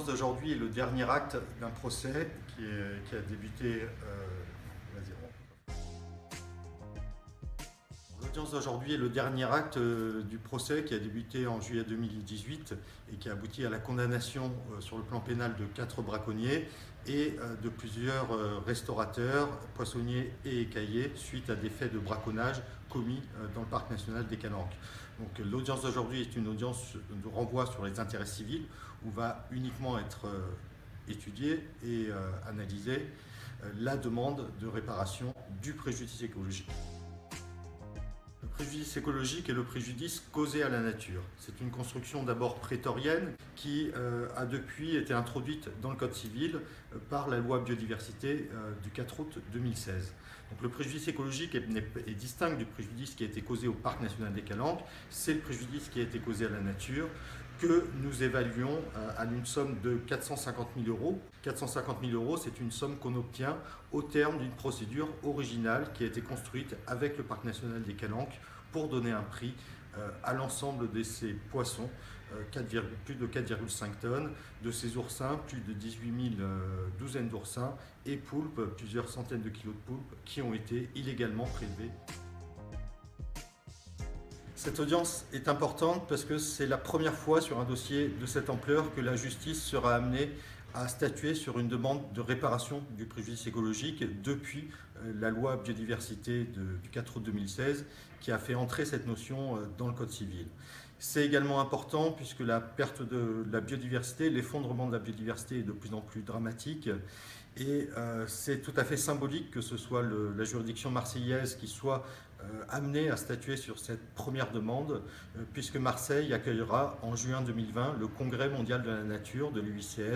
L'audience d'aujourd'hui est le dernier acte d'un procès qui a débuté. Vas-y, L'audience d'aujourd'hui est le dernier acte du procès qui a débuté en juillet 2018 et qui a abouti à la condamnation sur le plan pénal de 4 braconniers et de plusieurs restaurateurs, poissonniers et écaillers suite à des faits de braconnage commis dans le parc national des Calanques. Donc l'audience d'aujourd'hui est une audience de renvoi sur les intérêts civils où va uniquement être étudiée et analysée la demande de réparation du préjudice écologique. Le préjudice écologique est le préjudice causé à la nature. C'est une construction d'abord prétorienne qui a depuis été introduite dans le Code civil par la loi biodiversité du 4 août 2016. Donc le préjudice écologique est distinct du préjudice qui a été causé au parc national des Calanques. C'est le préjudice qui a été causé à la nature que nous évaluons à une somme de 450 000 euros. 450 000 euros, c'est une somme qu'on obtient au terme d'une procédure originale qui a été construite avec le parc national des Calanques pour donner un prix à l'ensemble de ces poissons, plus de 4,5 tonnes, de ces oursins, plus de 18 000 douzaines d'oursins, et poulpes, plusieurs centaines de kilos de poulpes qui ont été illégalement prélevés. Cette audience est importante parce que c'est la première fois sur un dossier de cette ampleur que la justice sera amenée à statuer sur une demande de réparation du préjudice écologique depuis la loi biodiversité du 4 août 2016 qui a fait entrer cette notion dans le Code civil. C'est également important puisque la perte de la biodiversité, l'effondrement de la biodiversité est de plus en plus dramatique et c'est tout à fait symbolique que ce soit la juridiction marseillaise qui soit amenée à statuer sur cette première demande puisque Marseille accueillera en juin 2020 le Congrès mondial de la nature de l'UICN.